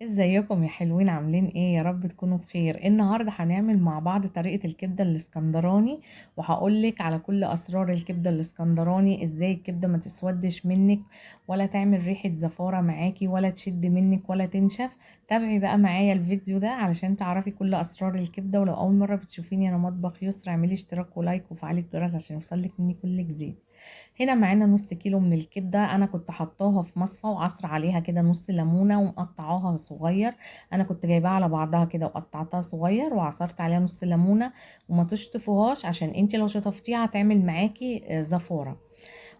ازيكم يا حلوين؟ عاملين ايه؟ يا رب تكونوا بخير. النهارده هنعمل مع بعض طريقة الكبدة الاسكندراني، وهقولك على كل اسرار الكبدة الاسكندراني، ازاي الكبدة ما تسودش منك ولا تعمل ريحة زفارة معاكي ولا تشد منك ولا تنشف. تابعي بقى معايا الفيديو ده علشان تعرفي كل اسرار الكبدة. ولو اول مرة بتشوفيني انا مطبخ يسرا، اعملي اشتراك ولايك وفعلي الجرس عشان يوصلك مني كل جديد. هنا معانا نص كيلو من الكبدة، انا كنت حطاها في مصفى وعصر عليها كده نص ليمونة ومقطعاها صغير. انا كنت جايباها على بعضها كده وقطعتها صغير وعصرت عليها نص ليمونة. وما تشطفوهاش عشان انتي لو شطفتيها هتعمل معاكي زفارة.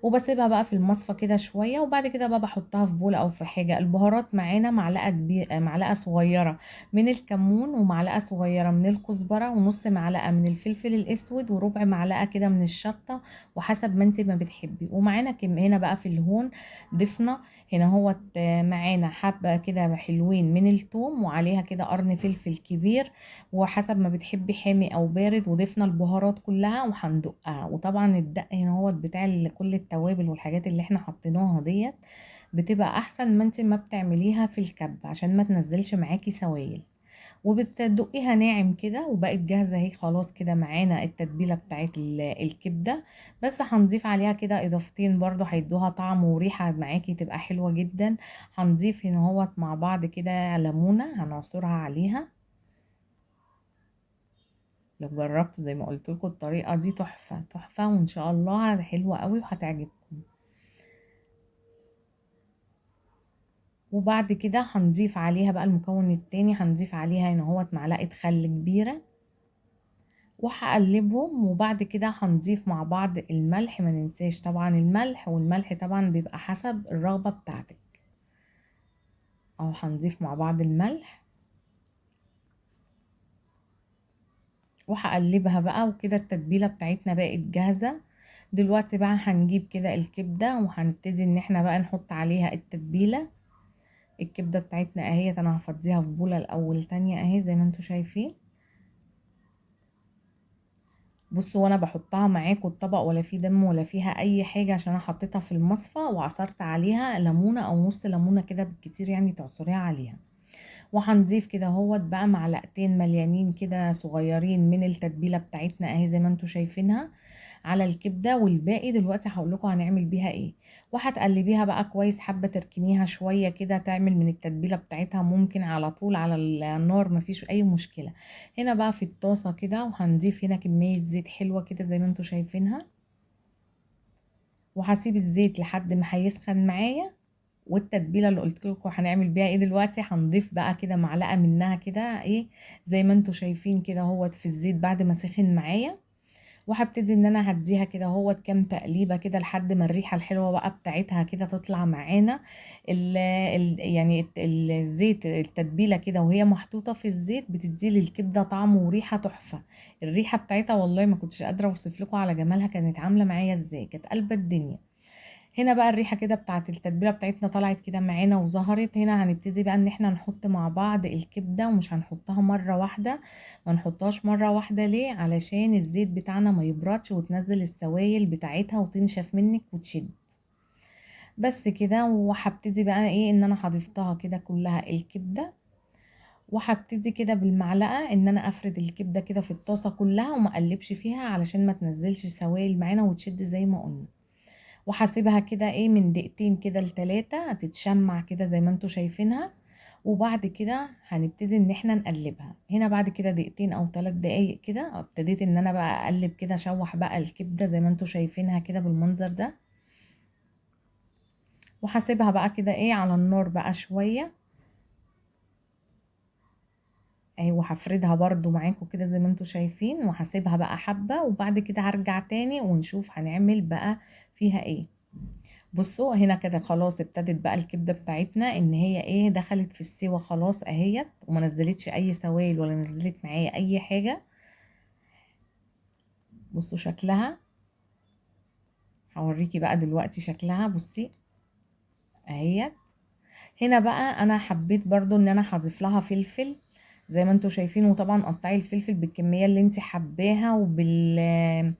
وبسيبها بقى في المصفى كده شويه، وبعد كده بقى بحطها في بول او في حاجه. البهارات معانا معلقه كبيره، معلقه صغيره من الكمون، ومعلقه صغيره من الكزبره، ونص معلقه من الفلفل الاسود، وربع معلقه كده من الشطه، وحسب ما انت ما بتحبي. ومعانا هنا بقى في الهون ضفنا هنا هو معانا حبه كده حلوين من الثوم، وعليها كده قرن فلفل كبير، وحسب ما بتحبي حامي او بارد. وضفنا البهارات كلها وهندقها. وطبعا الدق هنا هو بتاع كل التوابل والحاجات اللي احنا حطيناها ديت بتبقى احسن ما انت ما بتعمليها في الكب عشان ما تنزلش معاكي سوائل. وبتدقيها ناعم كده وبقت جاهزه اهي. خلاص كده معانا التتبيله بتاعت الكبده. بس هنضيف عليها كده اضافتين برضو هيدوها طعم وريحه معاكي تبقى حلوه جدا. هنضيف هنا هو مع بعض كده ليمونه هنعصرها عليها. لو جربتوا زي ما قلت لكم الطريقه دي تحفه تحفه، وان شاء الله حلوه قوي وهتعجبكم. وبعد كده هنضيف عليها بقى المكون التاني، هنضيف عليها هنا هو معلقه خل كبيره وهقلبهم. وبعد كده هنضيف مع بعض الملح، ما ننساش طبعا الملح، والملح طبعا بيبقى حسب الرغبه بتاعتك. او هنضيف مع بعض الملح وهقلبها بقى. وكده التتبيله بتاعتنا بقت جاهزه. دلوقتي بقى هنجيب كده الكبده وهنبتدي ان احنا بقى نحط عليها التتبيله. الكبده بتاعتنا اهيت، انا هفضيها في بوله الاول تانية اهي زي ما انتوا شايفين. بصوا، وانا بحطها معاكم الطبق ولا فيه دم ولا فيها اي حاجه، عشان انا حطيتها في المصفى وعصرت عليها ليمونه او نص ليمونه كده بالكتير، يعني تعصريها عليها. وهنضيف كده اهوت بقى معلقتين مليانين كده صغيرين من التتبيله بتاعتنا اهي زي ما انتوا شايفينها على الكبده. والباقي دلوقتي هقول لكم هنعمل بيها ايه. وهتقلبيها بقى كويس، حابه تركنيها شويه كده تعمل من التتبيله بتاعتها، ممكن على طول على النار مفيش اي مشكله. هنا بقى في الطاسه كده، وهنضيف هنا كميه زيت حلوه كده زي ما انتوا شايفينها. وهسيب الزيت لحد ما هيسخن معايا. والتتبيله اللي قلت لكم هنعمل بيها ايه دلوقتي، هنضيف بقى كده معلقه منها كده ايه زي ما انتوا شايفين كده هوت في الزيت بعد ما سخن معايا. وهبتدي ان انا هديها كده هوت كام تقليبه كده لحد ما الريحه الحلوه بقى بتاعتها كده تطلع معانا. يعني الزيت التتبيله كده وهي محطوطه في الزيت بتدي للكبده طعم وريحه تحفه. الريحه بتاعتها والله ما كنتش قادره اوصف لكم على جمالها، كانت عامله معايا ازاي، كانت قلبة الدنيا. هنا بقى الريحة كده بتاعت التتبيلة بتاعتنا طلعت كده معانا وظهرت. هنا هنبتدي بقى ان احنا نحط مع بعض الكبدة، ومش هنحطها مرة واحدة. ما نحطهاش مرة واحدة ليه؟ علشان الزيت بتاعنا ما يبردش وتنزل السوائل بتاعتها وتنشف منك وتشد. بس كده. وهبتدي بقى ايه ان انا هضيفتها كده كلها الكبدة. وهبتدي كده بالمعلقة ان انا افرد الكبدة كده في الطاسة كلها وما اقلبش فيها علشان ما تنزلش سوائل معانا وتشد زي ما قلنا. وهسيبها كده ايه من دقيقتين كده لتلاتة هتتشمع كده زي ما انتوا شايفينها. وبعد كده هنبتدي ان احنا نقلبها. هنا بعد كده دقيقتين او 3 دقايق كده ابتديت ان انا بقى اقلب كده اشوح بقى الكبدة زي ما انتوا شايفينها كده بالمنظر ده. وهسيبها بقى كده ايه على النار بقى شوية اهي. وهفردها برضو معاكم كده زي ما انتوا شايفين، وهسيبها بقى حبة. وبعد كده هرجع تاني ونشوف هنعمل بقى فيها ايه. بصوا هنا كده خلاص ابتدت بقى الكبده بتاعتنا ان هي ايه دخلت في السوا خلاص اهيت، وما نزلتش اي سوائل ولا نزلت معايا اي حاجه. بصوا شكلها، هوريكي بقى دلوقتي شكلها. بصي اهيت. هنا بقى انا حبيت برضو ان انا هضيف لها فلفل زي ما انتوا شايفين. وطبعا قطعي الفلفل بالكميه اللي انت حباها وبالحامي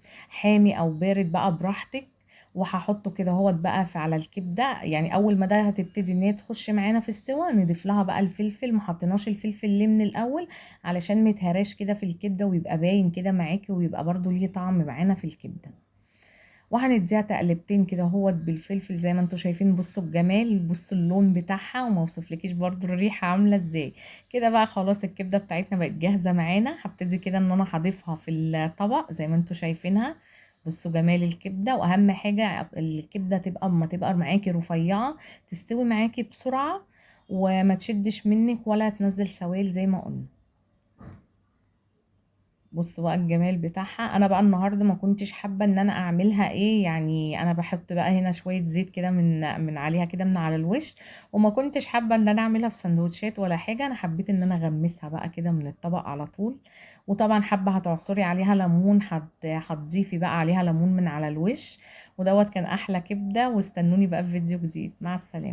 او بارد بقى براحتك. وهحطه كده اهوت بقى على الكبده. يعني اول ما ده هتبتدي ان هي تخش معانا في السوا، نضيف لها بقى الفلفل. ما حطيناش الفلفل ليه من الاول؟ علشان متهراش كده في الكبده، ويبقى باين كده معاكي، ويبقى برضو ليه طعم معانا في الكبده. وهنديها تقلبتين كده اهوت بالفلفل زي ما انتوا شايفين. بصوا الجمال، بصوا اللون بتاعها، وما اوصفلكيش برضو الريحه عامله ازاي. كده بقى خلاص الكبده بتاعتنا بقت جاهزه معانا. هبتدي كده ان انا هضيفها في الطبق زي ما انتوا شايفينها. بصوا جمال الكبده. واهم حاجه الكبده تبقى اما تبقى معاكي رفيعه، تستوي معاكي بسرعه، وما تشدش منك ولا تنزل سوائل زي ما قلنا. بصوا بقى الجمال بتاعها. انا بقى النهارده ما كنتش حابه ان انا اعملها ايه، يعني انا بحط بقى هنا شويه زيت كده من عليها كده من على الوش. وما كنتش حابه ان انا اعملها في سندوتشات ولا حاجه. انا حبيت ان انا اغمسها بقى كده من الطبق على طول. وطبعا حابه هتعصري عليها ليمون، هتضيفي بقى عليها ليمون من على الوش. ودوت كان احلى كبده. واستنوني بقى في فيديو جديد. مع السلامه.